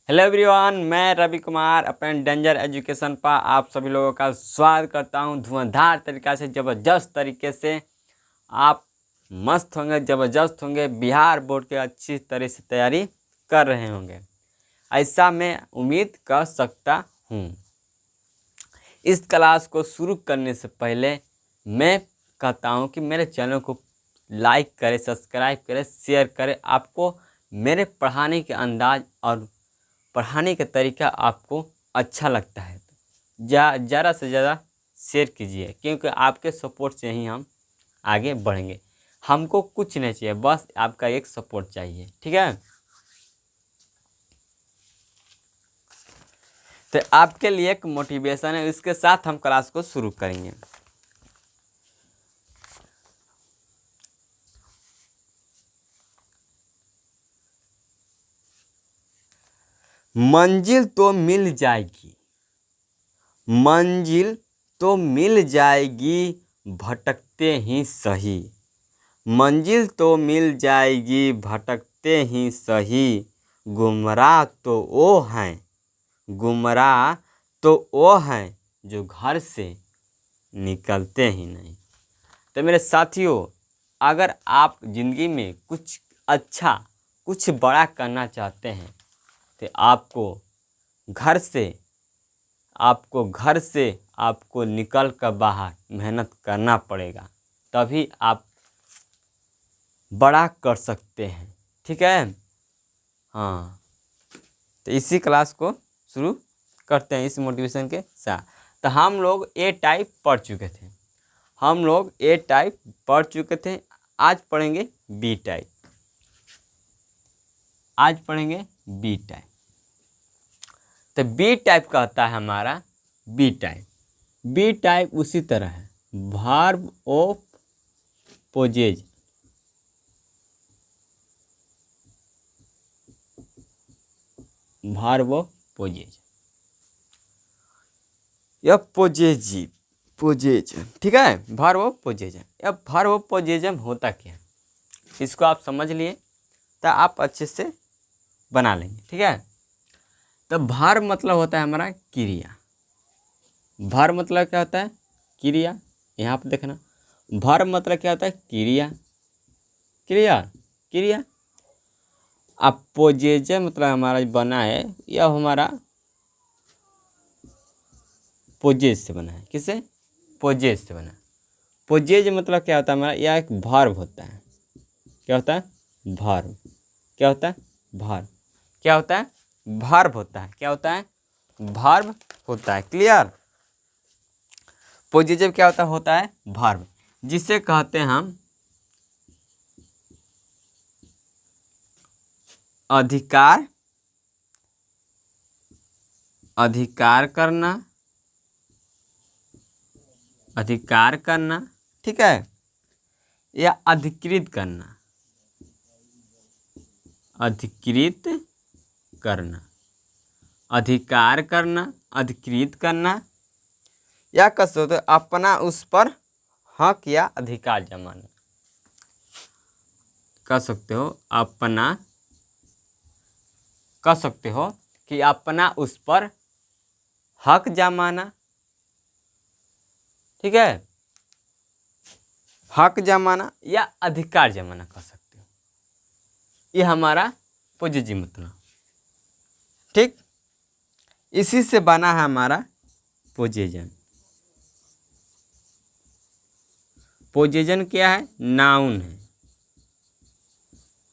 Hello everyone, मैं रवि कुमार अपने danger education पर आप सभी लोगों का स्वागत करता हूं। धुआंधार तरीक़ा से, ज़बरदस्त तरीके से आप मस्त होंगे, ज़बरदस्त होंगे। बिहार बोर्ड के अच्छी तरह से तैयारी कर रहे होंगे, ऐसा मैं उम्मीद कर सकता हूं। इस क्लास को शुरू करने से पहले मैं कहता हूं कि मेरे चैनल को लाइक करें, सब्सक्राइब करें, शेयर करें। आपको मेरे पढ़ाने के अंदाज और पढ़ाने का तरीका आपको अच्छा लगता है तो ज़्यादा से ज़्यादा शेयर कीजिए, क्योंकि आपके सपोर्ट से ही हम आगे बढ़ेंगे। हमको कुछ नहीं चाहिए, बस आपका एक सपोर्ट चाहिए, ठीक है। तो आपके लिए एक मोटिवेशन है, इसके साथ हम क्लास को शुरू करेंगे। मंजिल तो मिल जाएगी, मंजिल तो मिल जाएगी, भटकते ही सही। मंजिल तो मिल जाएगी, भटकते ही सही। गुमराह तो वो हैं, गुमराह तो वो हैं जो घर से निकलते ही नहीं। तो मेरे साथियों, अगर आप ज़िंदगी में कुछ अच्छा, कुछ बड़ा करना चाहते हैं तो आपको निकल कर बाहर मेहनत करना पड़ेगा, तभी आप बड़ा कर सकते हैं, ठीक है। हाँ, तो इसी क्लास को शुरू करते हैं इस मोटिवेशन के साथ। तो हम लोग ए टाइप पढ़ चुके थे, आज पढ़ेंगे बी टाइप, तो बी टाइप कहता है हमारा बी टाइप उसी तरह है, verb of possess, verb of possess या पोजेज, ठीक है। वर्ब ऑफ पोजेजन या वर्ब ऑफ पोजेजन होता क्या है, इसको आप समझ लिए तो आप अच्छे से बना लेंगे, ठीक है। तो वर्ब मतलब होता है हमारा क्रिया। वर्ब मतलब क्या होता है? क्रिया। यहाँ पर देखना, वर्ब मतलब क्या होता है? क्रिया, क्रिया। अब पोजेजन मतलब हमारा बना है, यह हमारा पोजेज से बना है। किससे? पोजेज से बना। पोजेज मतलब क्या होता है हमारा? यह एक वर्ब होता है। क्या होता है? वर्ब। क्या होता है? वर्ब। क्या होता है? वर्ब होता है। क्या होता है? वर्ब होता है। क्लियर? पोजेटिव क्या होता है? वर्ब, जिसे कहते हैं हम अधिकार करना, ठीक है, या अधिकृत करना, अधिकार करना, अधिकृत करना, या कह सकते हो अपना उस पर हक या अधिकार जमाना। कह सकते हो कि अपना उस पर हक जमाना, ठीक है, हक जमाना या अधिकार जमाना कह सकते हो। ये हमारा पोजेटिव मतलब, ठीक। इसी से बना है हमारा पोजेजन। पोजेजन क्या है? नाउन है,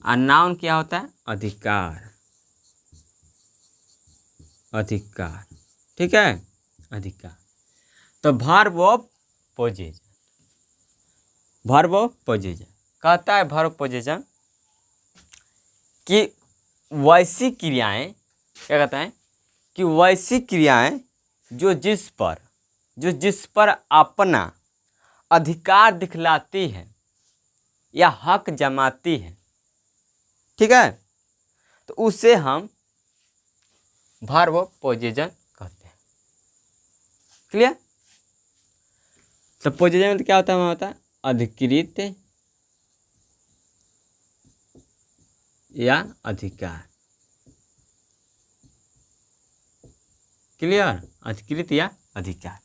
और नाउन क्या होता है? अधिकार, ठीक है, अधिकार। तो वर्ब ऑफ पोजेजन कहता है, वर्ब पोजेजन कि वैसी क्रियाएं, क्या कहता है कि वैसी क्रियाएं जो जिस पर अपना अधिकार दिखलाती है या हक जमाती है, ठीक है, तो उसे हम वर्ब ऑफ पोजेजन कहते हैं। क्लियर? तो पोजेजन में क्या होता है? अधिकृत या अधिकार, क्लियर, अधिकृत या अधिकार।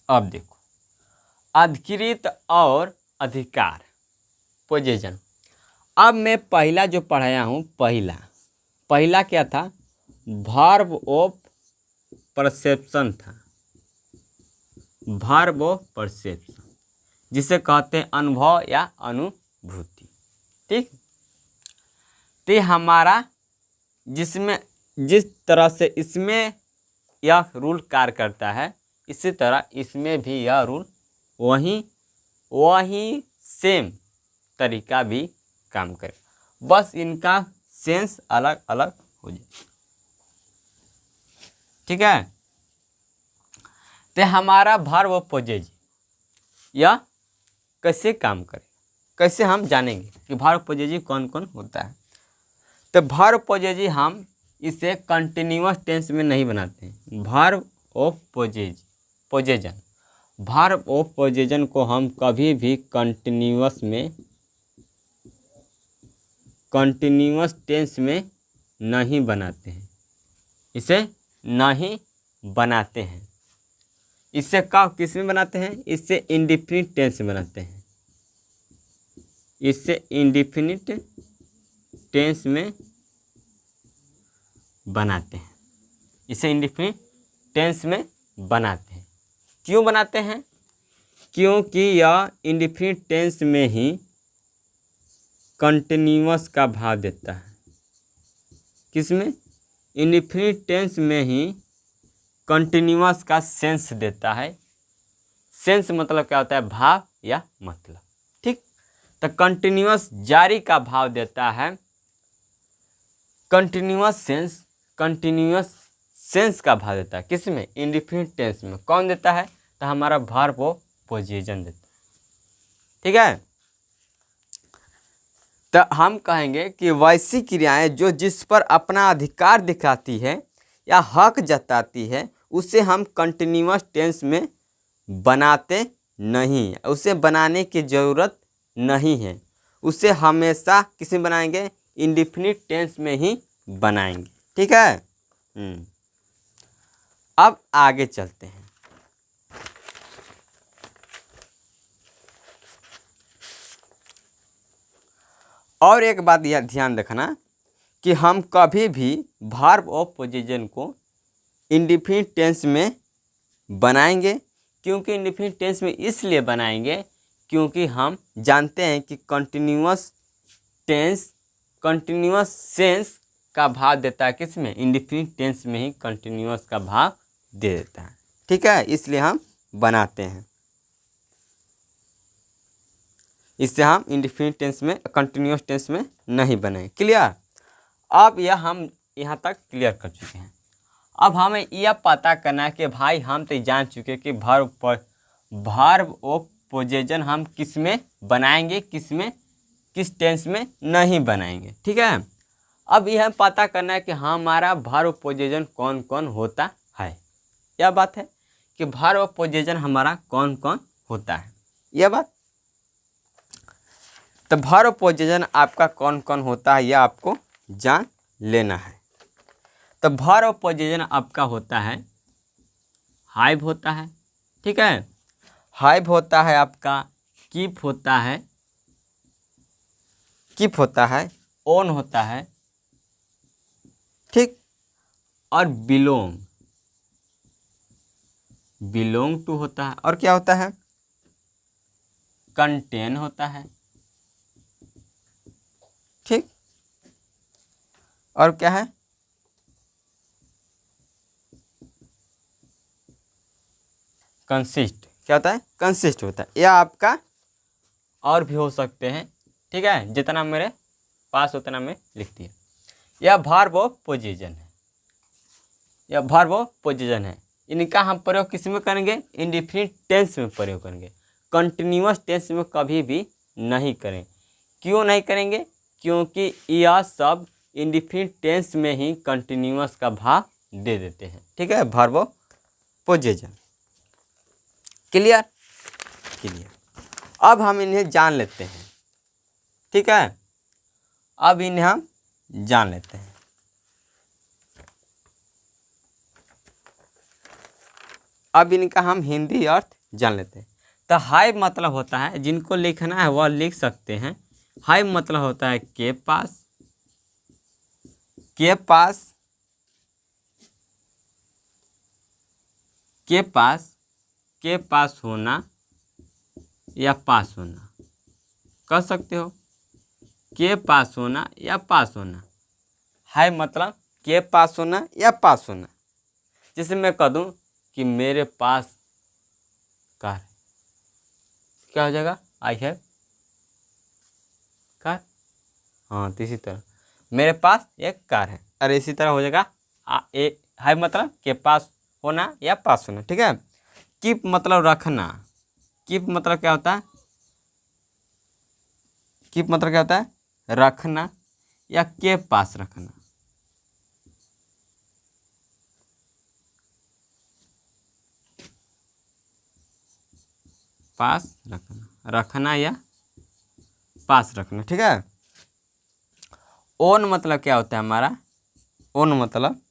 अब देखो अधिकृत और अधिकार, पोजेशन। अब मैं पहला जो पढ़ाया हूँ, पहला क्या था, वर्ब ऑफ परसेप्शन था, वर्ब ऑफ परसेप्शन, जिसे कहते हैं अनुभव या अनुभूति। ठीक, तो ये हमारा जिसमें जिस तरह से इसमें यह रूल कार्य करता है, इसी तरह इसमें भी यह रूल वही सेम तरीका भी काम करे, बस इनका सेंस अलग अलग हो जाए। ठीक है, तो हमारा वर्ब ऑफ पोजेसिव यह कैसे काम करे, कैसे हम जानेंगे कि वर्ब पोजेसिव कौन कौन होता है। तो वर्ब पोजेसिव हम इसे कंटिन्यूअस टेंस में नहीं बनाते हैं। Verb of possession, verb of possession को हम कभी भी कंटिन्यूअस टेंस में नहीं बनाते हैं, इसे नहीं बनाते हैं। इससे किस में बनाते हैं, इससे इंडेफिनिट टेंस में बनाते हैं, इससे इंडेफिनिट टेंस में बनाते हैं, इसे इंडेफिनिट टेंस में बनाते हैं। क्यों बनाते हैं, क्योंकि यह इंडेफिनिट टेंस में ही कंटिन्यूअस का भाव देता है। किसमें, इंडेफिनिट टेंस में ही कंटिन्यूअस का सेंस देता है। सेंस मतलब क्या होता है, भाव या मतलब। ठीक, तो कंटिन्यूअस जारी का भाव देता है, कंटिन्यूअस सेंस का भाव देता है। किसमें, इंडेफिनिट टेंस में। कौन देता है, तो हमारा वर्ब ऑफ पोजीशन देता है। ठीक है, तो हम कहेंगे कि वैसी क्रियाएं जो जिस पर अपना अधिकार दिखाती है या हक जताती है, उसे हम कंटिन्यूअस टेंस में बनाते नहीं, उसे बनाने की ज़रूरत नहीं है। उसे हमेशा किस में बनाएंगे, इंडेफिनिट टेंस में ही बनाएंगे। ठीक है, अब आगे चलते हैं। और एक बात यह ध्यान रखना कि हम कभी भी वर्ब ऑफ पोजीशन को इंडेफिनिट टेंस में बनाएंगे। क्योंकि इंडेफिनिट टेंस में इसलिए बनाएंगे क्योंकि हम जानते हैं कि कंटिन्यूअस सेंस का भाव देता है। किसमें, इंडेफिनिट टेंस में ही कंटिन्यूअस का भाव दे देता है। ठीक है, इसलिए हम बनाते हैं, इससे हम इंडेफिनिट टेंस में, कंटिन्यूअस टेंस में नहीं बने। क्लियर, अब यह हम यहाँ तक क्लियर कर चुके हैं। अब हमें यह पता करना है कि भाई हम तो जान चुके कि वर्ब ऑफ पोजीशन हम किस में बनाएंगे, किस टेंस में नहीं बनाएंगे। ठीक है, अब यह पता करना है कि हमारा वर्ब ऑफ पोजीशन कौन कौन होता है। यह बात है कि वर्ब ऑफ पोजीशन हमारा कौन कौन होता है, यह बात। तो वर्ब ऑफ पोजीशन आपका कौन कौन होता है, यह आपको जान लेना है। तो वर्ब ऑफ पोजीशन आपका होता है, हाइव होता है। ठीक है, हाइव होता है आपका, कीप होता है, ओन होता है। ठीक, और बिलोंग टू होता है। और क्या होता है, कंटेन होता है। ठीक, और क्या है, कंसिस्ट। क्या होता है, कंसिस्ट होता है। यह आपका और भी हो सकते हैं। ठीक है, जितना मेरे पास उतना मैं लिख दिया। यह वर्ब ऑफ पोजीशन है, यह वर्ब ऑफ पोजीशन है। इनका हम प्रयोग किस में करेंगे, इंडेफिनिट टेंस में प्रयोग करेंगे। कंटिन्यूअस टेंस में कभी भी नहीं करें। क्यों नहीं करेंगे, क्योंकि यह सब इंडेफिनिट टेंस में ही कंटिन्यूअस का भाव दे देते हैं। ठीक है, वर्ब ऑफ पोजीशन। क्लियर, अब हम इन्हें जान लेते हैं। ठीक है, अब इन्हें हम जान लेते हैं। अब इनका हम हिंदी अर्थ जान लेते हैं। तो हाय मतलब होता है, जिनको लिखना है वह लिख सकते हैं। हाय मतलब होता है के पास, के पास, के पास, के पास होना या पास होना, कह सकते हो के पास होना या पास होना। हाय मतलब के पास होना या पास होना। जैसे मैं कह दूं कि मेरे पास कार है, क्या हो जाएगा? I have car. हाँ, तो इसी तरह मेरे पास एक कार है, अरे इसी तरह हो जाएगा हाय मतलब के पास होना या पास होना, ठीक है। कीप मतलब रखना। कीप मतलब क्या होता है? कीप मतलब क्या होता है? रखना या के पास रखना। पास रखना, रखना या पास रखना, ठीक है। ओन मतलब क्या होता है हमारा? ओन मतलब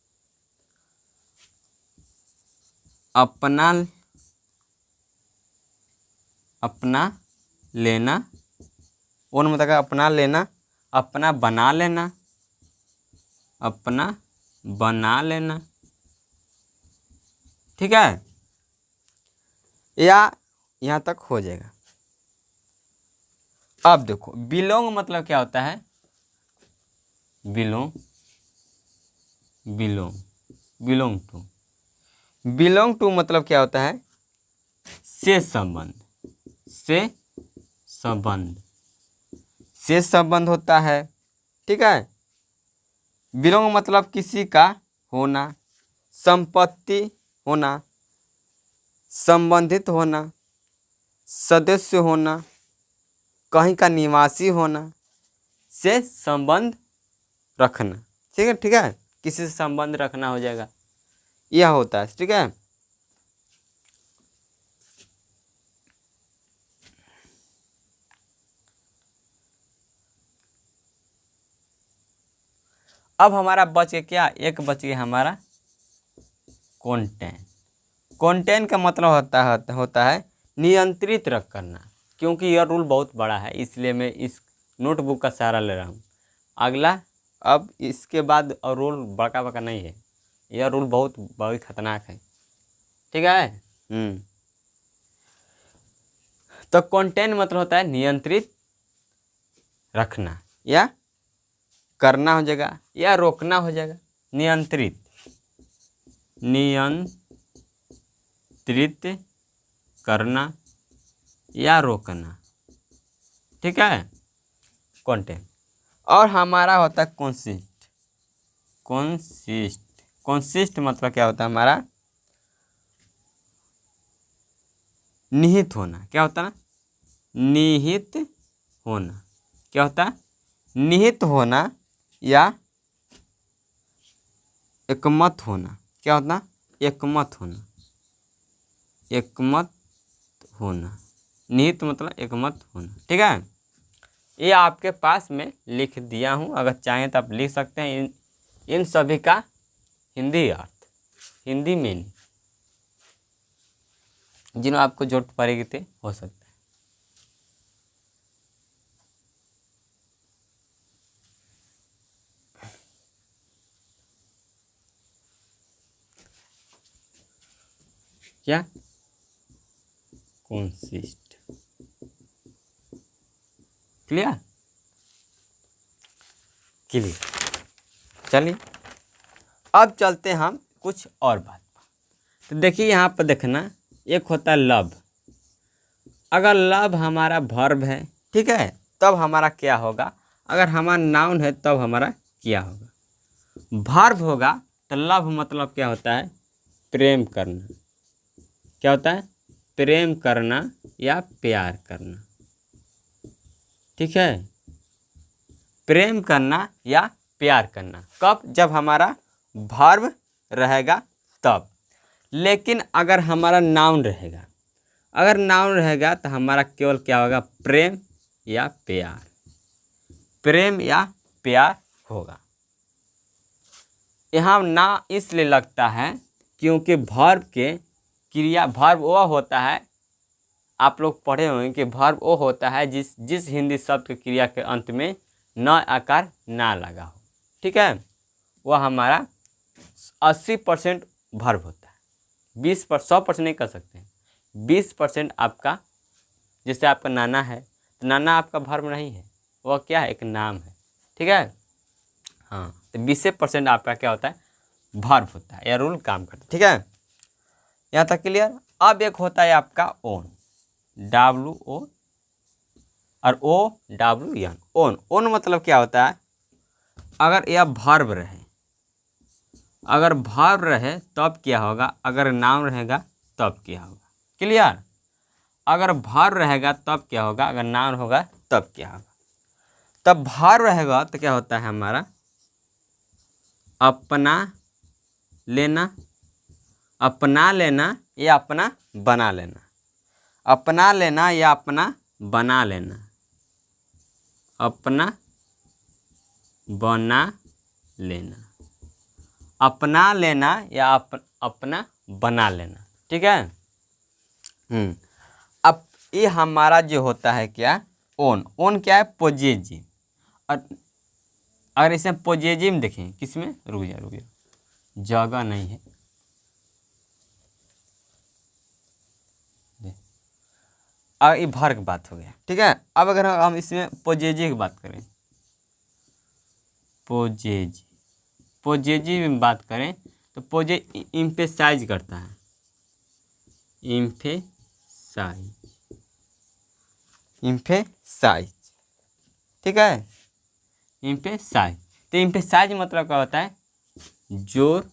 अपना, अपना लेना। ओन मतलब अपना लेना, अपना बना लेना, अपना बना लेना, ठीक है। या यहाँ तक हो जाएगा। अब देखो बिलोंग मतलब क्या होता है? Belong, belong, belong to. Belong to मतलब क्या होता है? से संबंध, से संबंध, से संबंध होता है, ठीक है। बिलोंग मतलब किसी का होना, संपत्ति होना, संबंधित होना, सदस्य होना, कहीं का निवासी होना, से संबंध रखना, ठीक है, ठीक है। किसी से संबंध रखना हो जाएगा, यह होता है, ठीक है। अब हमारा बच गया क्या? एक बच गया हमारा कंटेंट। कंटेंट का मतलब होता है नियंत्रित रख करना। क्योंकि यह रूल बहुत बड़ा है, इसलिए मैं इस नोटबुक का सहारा ले रहा हूँ। अगला, अब इसके बाद और रूल बड़का बड़का नहीं है, यह रूल बहुत खतरनाक है, ठीक है। तो कंटेंट मतलब होता है नियंत्रित रखना या करना हो जाएगा या रोकना हो जाएगा। नियंत्रित, नियंत्रित करना या रोकना, ठीक है, कंटेंट। और हमारा होता है कंसिस्ट। कंसिस्ट, कंसिस्ट मतलब क्या होता है हमारा? निहित होना। क्या होता है? निहित होना। क्या होता है? निहित होना या एकमत होना। क्या होता? एकमत होना, एकमत होना। निहित मतलब एकमत होना, ठीक है। ये आपके पास में लिख दिया हूँ, अगर चाहें तो आप लिख सकते हैं इन सभी का हिंदी अर्थ, हिंदी मीनिंग, जिन्हों आपको जरूरत पड़ेगी थे हो सकता है। क्या? Consist, clear, clear. चलिए अब चलते हैं हम कुछ और बात। तो देखिए यहाँ पर देखना, एक होता है लव। अगर लव हमारा वर्ब है, ठीक है, तब हमारा क्या होगा? अगर हमारा नाउन है तब हमारा क्या होगा? वर्ब होगा तो लव मतलब क्या होता है? प्रेम करना। क्या होता है? प्रेम करना या प्यार करना, ठीक है। प्रेम करना या प्यार करना कब? जब हमारा वर्ब रहेगा तब। लेकिन अगर हमारा नाउन रहेगा, अगर नाउन रहेगा तो हमारा केवल क्या होगा? प्रेम या प्यार, प्रेम या प्यार होगा। यहाँ ना इसलिए लगता है क्योंकि वर्ब के क्रिया वर्ब वो होता है, आप लोग पढ़े होंगे कि वर्ब वो होता है जिस हिंदी शब्द के क्रिया के अंत में न आकार ना लगा हो। ठीक है, वह हमारा 80% वर्ब होता है। 100% नहीं कर सकते हैं। 20% आपका, जैसे आपका नाना है तो नाना आपका वर्ब नहीं है, वह क्या है, एक नाम है। ठीक है, हाँ, तो 20% आपका क्या होता है, वर्ब होता है, यह रूल काम करता है। ठीक है, यहाँ तक क्लियर। अब एक होता है आपका ओन, WO और OWN। ओन मतलब क्या होता है, अगर यह वर्ब रहे, अगर वर्ब रहे तब क्या होगा, अगर नाम रहेगा तब क्या होगा। क्लियर, अगर वर्ब रहेगा तब क्या होगा, अगर नाम होगा तब क्या होगा। तब वर्ब रहेगा तो क्या होता है हमारा, अपना लेना, अपना लेना या अपना बना लेना, अपना लेना या अपना बना लेना, अपना बना लेना, अपना लेना या अपना बना लेना। ठीक है, अब ये हमारा जो होता है क्या, ओन क्या है, पोजेजिव। और अगर इसे पोजेजिव देखें किसमें, रुक जा जगह नहीं है, अब ये भर की बात हो गया। ठीक है, अब अगर हम इसमें पोजेजिव की बात करें, पोजेजिव में बात करें तो पोजे इम्फेसाइज करता है, इम्फेसाइज। ठीक है, इम्फेसाइज, तो इम्फेसाइज मतलब क्या होता है, जोरदार।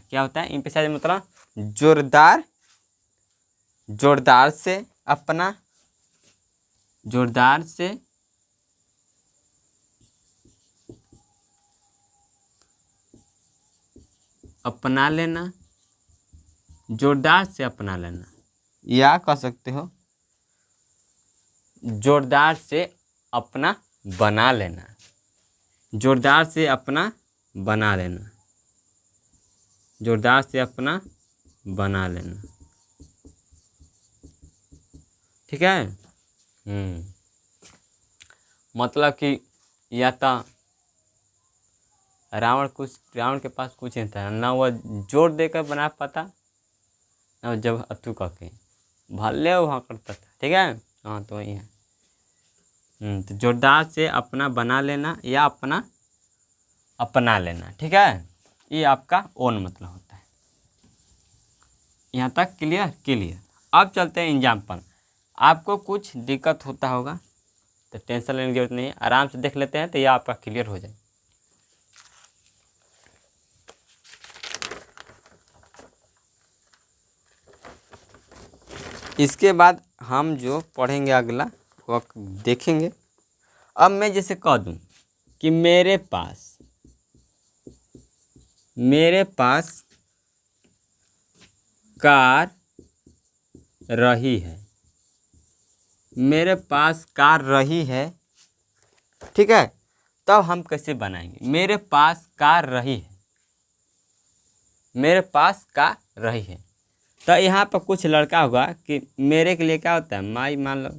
क्या होता है इम्फेसाइज मतलब जोरदार, जोरदार से अपना, जोरदार से अपना लेना, जोरदार से अपना लेना, या कह सकते हो जोरदार से अपना बना लेना, जोरदार से अपना बना लेना, जोरदार से अपना बना लेना। ठीक है, मतलब कि या तो रावण के पास कुछ नहीं था, ना वह जोर देकर बना पाता, ना जब अतु कह के भले वहाँ करता था। ठीक है, हाँ, तो वही है। तो जोरदार से अपना बना लेना या अपना अपना लेना। ठीक है, ये आपका ओन मतलब होता है। यहाँ तक क्लियर। अब चलते हैं एग्जाम्पल। आपको कुछ दिक्कत होता होगा तो टेंशन लेने की जरूरत नहीं है, आराम से देख लेते हैं तो यह आपका क्लियर हो जाए। इसके बाद हम जो पढ़ेंगे अगला वो देखेंगे। अब मैं जैसे कह दूं कि मेरे पास कार रही है, मेरे पास कार रही है। ठीक है, तब हम कैसे बनाएंगे, मेरे पास कार रही है, मेरे पास कार रही है। तो यहाँ पर कुछ लड़का होगा कि मेरे के लिए क्या होता है, माई मान लो,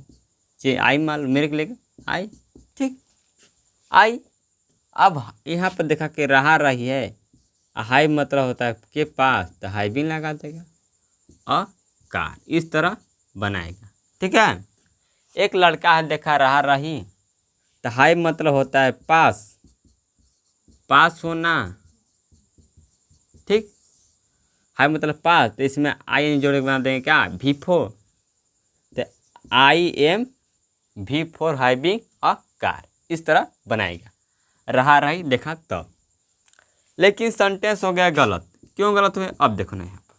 चे आई मान लो, मेरे के लिए आई। ठीक, आई। अब यहाँ पर देखा कि रही है, हाई मतलब होता है के पास, तो हाई भी लगा देगा और कार, इस तरह बनाएगा। ठीक है, एक लड़का है देखा रही, तो हाई मतलब होता है पास होना। ठीक, हाई मतलब पास, तो इसमें आई जोड़ के बना देंगे क्या, V4, तो IM V4 हाइविंग और कार, इस तरह बनाएगा। रही देखा तब, लेकिन सेंटेंस हो गया गलत। क्यों गलत हुए, अब देखो ना, यहाँ पर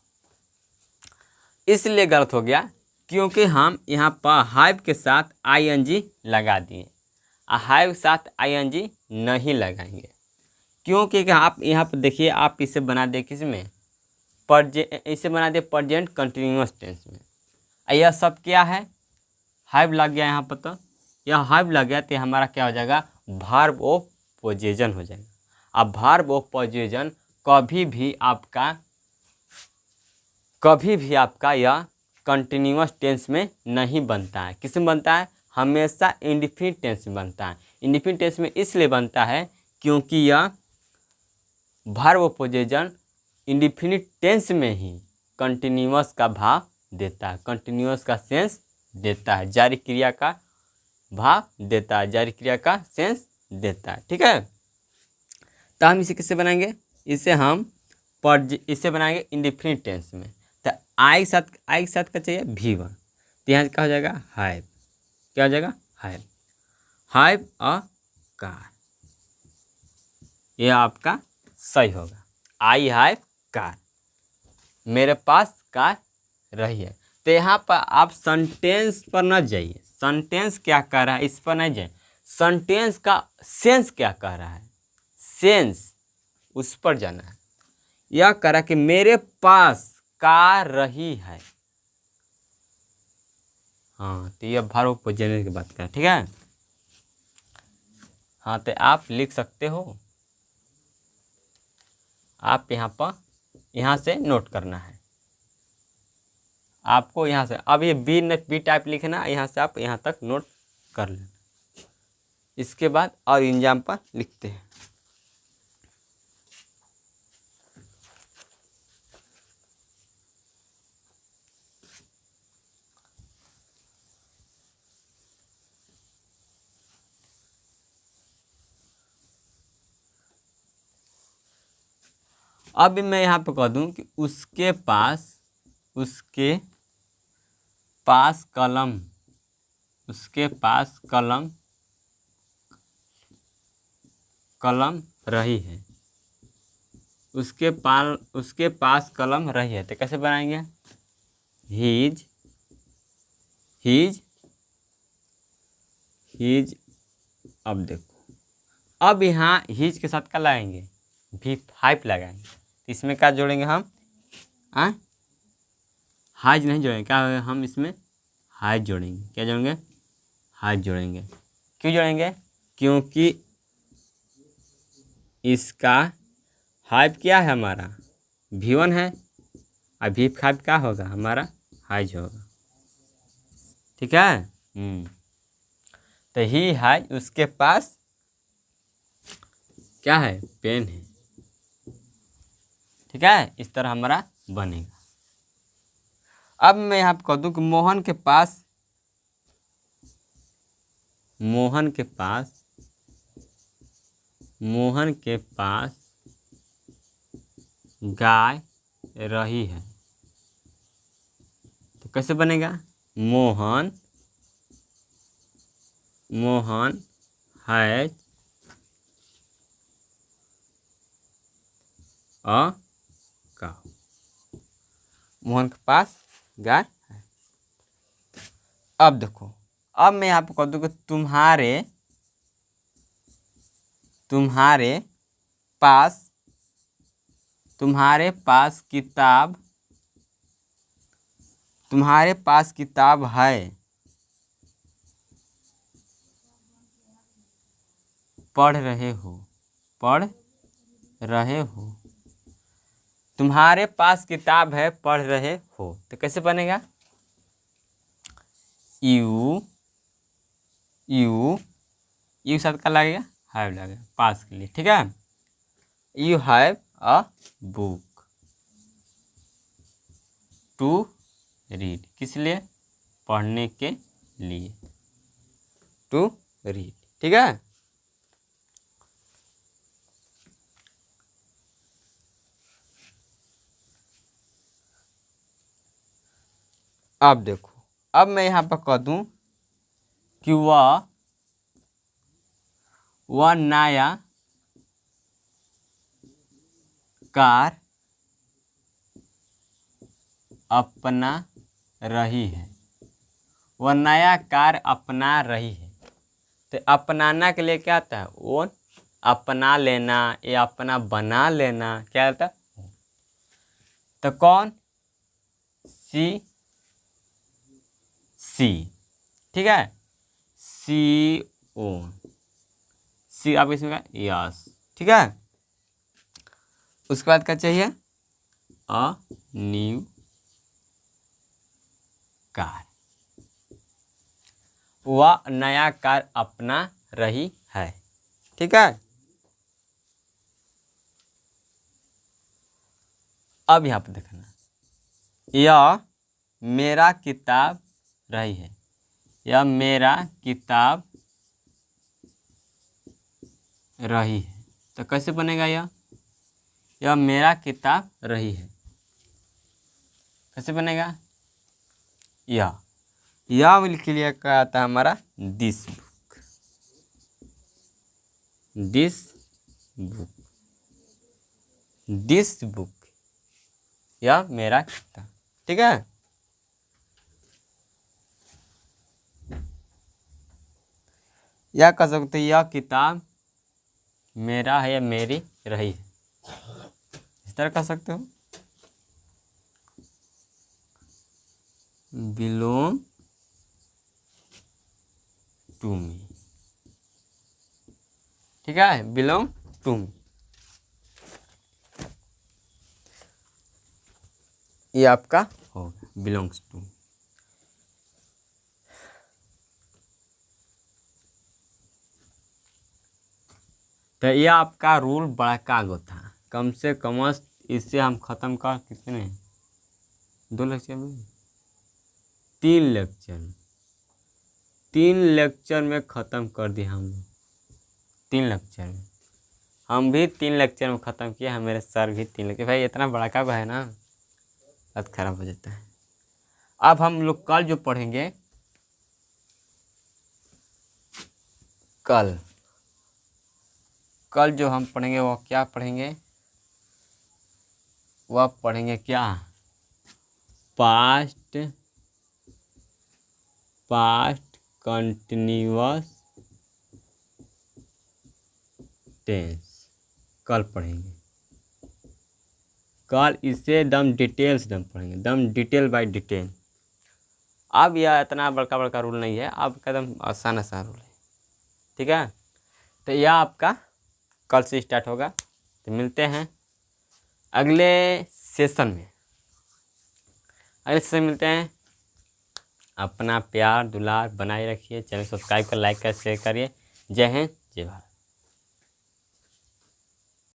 इसलिए गलत हो गया क्योंकि हम यहाँ पर हाइव के साथ ING लगा दिए, हाइव के साथ ING नहीं लगाएंगे। क्योंकि आप यहाँ पर देखिए, आप इसे बना दिए किस में, इसे बना दिए प्रेजेंट कंटिन्यूअस टेंस में। यह सब क्या है, हाइव लग गया यहाँ पर, तो यह हैव लग गया तो हमारा क्या हो जाएगा, वर्ब ऑफ पोजेशन हो जाएगा। अब वर्ब ऑफ पोजेशन कभी भी आपका यह कंटिन्यूअस टेंस में नहीं बनता है। किस में बनता है, हमेशा इंडेफिनिट टेंस में बनता है। इंडेफिनिट टेंस में इसलिए बनता है क्योंकि यह verb of possession indefinite tense में ही कंटिन्यूअस का भाव देता है, कंटिन्यूअस का सेंस देता है, जारी क्रिया का भाव देता है, जारी क्रिया का सेंस देता है। ठीक है, तो हम इसे किससे बनाएंगे, इसे बनाएंगे इंडेफिनिट टेंस में। तो आई के साथ क्या चाहिए, V1, तो यहाँ क्या हो जाएगा, हैव। क्या हो जाएगा, हैव अ कार। यह आपका सही होगा, आई हैव कार, मेरे पास कार रही है। तो यहाँ पर आप सेंटेंस पर न जाइए, सेंटेंस क्या कह रहा है इस पर नहीं जाइए, सेंटेंस का सेंस क्या कह रहा है, सेंस उस पर जाना है। यह कह रहा है कि मेरे पास कार रही है। हाँ, तो यह वर्ब ऑफ पोजेशन की बात करें। ठीक है, हाँ, तो आप लिख सकते हो, आप यहाँ से नोट करना है आपको। यहाँ से अब ये बी टाइप लिखना, यहाँ से आप यहाँ तक नोट कर लेना। इसके बाद और एग्जाम्पल लिखते हैं। अब मैं यहाँ पे कह दूँ कि उसके पास कलम रही है। उसके पास कलम रही है, तो कैसे बनाएंगे, हीज अब देखो, अब यहाँ हीज के साथ क्या लगाएंगे, V5 लगाएंगे। तो इसमें क्या जोड़ेंगे हम, हाज नहीं जोड़ेंगे, क्या होगा, हम इसमें हाज जोड़ेंगे। क्या जोड़ेंगे, हाज जोड़ेंगे। क्यों जोड़ेंगे, क्योंकि इसका हाइप क्या है, हमारा V1 है, और V5 क्या होगा, हमारा हाइज होगा। ठीक है, तो ही है, उसके पास क्या है, पेन है। ठीक है, इस तरह हमारा बनेगा। अब मैं यहाँ पे कह दूँ कि मोहन के पास गाय रही है। तो कैसे बनेगा, Mohan has a cow. Mohan के पास गाय है। अब देखो, अब मैं यहाँ पे कह दूँ कि तुम्हारे पास किताब है, पढ़ रहे हो। तुम्हारे पास किताब है, पढ़ रहे हो, तो कैसे बनेगा, यू साथ का लगेगा, हैव लगेगा पास के लिए। ठीक है, you have a book to read, किस लिए, पढ़ने के लिए, टू रीड। ठीक है, अब देखो, अब मैं यहाँ पर कह दूँ कि वह नया कार अपना रही है। वह नया कार अपना रही है। तो अपनाना के लिए क्या आता है, वो अपना लेना या अपना बना लेना, क्या आता है, तो कौन, सी। ठीक है, CO सी आप इसमें का यस, ठीक है। उसके बाद क्या चाहिए, अ न्यू कार, वह नया कार अपना रही है, ठीक है। अब यहाँ पे देखना, यह मेरा किताब रही है, यह मेरा किताब रही है, तो कैसे बनेगा यह मेरा किताब रही है, कैसे बनेगा, यह विल क्लियर क्या आता है हमारा, this book, this book, this book, यह मेरा किताब, ठीक है। या कह सकते यह किताब मेरा है या मेरी रही है, इस तरह कह सकते हो, बिलोंग टू मी, ठीक है, बिलोंग टू मी, ये आपका होगा बिलोंग्स टू। तो ये आपका रूल बड़ा कागज था, कम से कम इससे हम ख़त्म कर कितने 2 लेक्चर में, 3 लेक्चर में, 3 लेक्चर में ख़त्म कर दिया हम लोग, 3 लेक्चर में, हम भी 3 लेक्चर में ख़त्म किया है, मेरे सर भी 3 लेक्चर, भाई इतना बड़ा कागज है ना, बात खराब हो जाता है। अब हम लोग कल जो पढ़ेंगे, कल जो हम पढ़ेंगे वो क्या पढ़ेंगे, वह पढ़ेंगे क्या, पास्ट कंटिन्यूअस टेंस, कल पढ़ेंगे, कल इसे एकदम डिटेल्स पढ़ेंगे, एकदम डिटेल बाय डिटेल। अब यह इतना बड़का बड़का रूल नहीं है, अब एकदम आसान रूल है, ठीक है। तो यह आपका कल से स्टार्ट होगा, तो मिलते हैं अगले सेशन में, अगले सेशन मिलते हैं। अपना प्यार दुलार बनाए रखिए, चैनल सब्सक्राइब कर, लाइक कर, शेयर करिए। जय हिंद, जय भारत।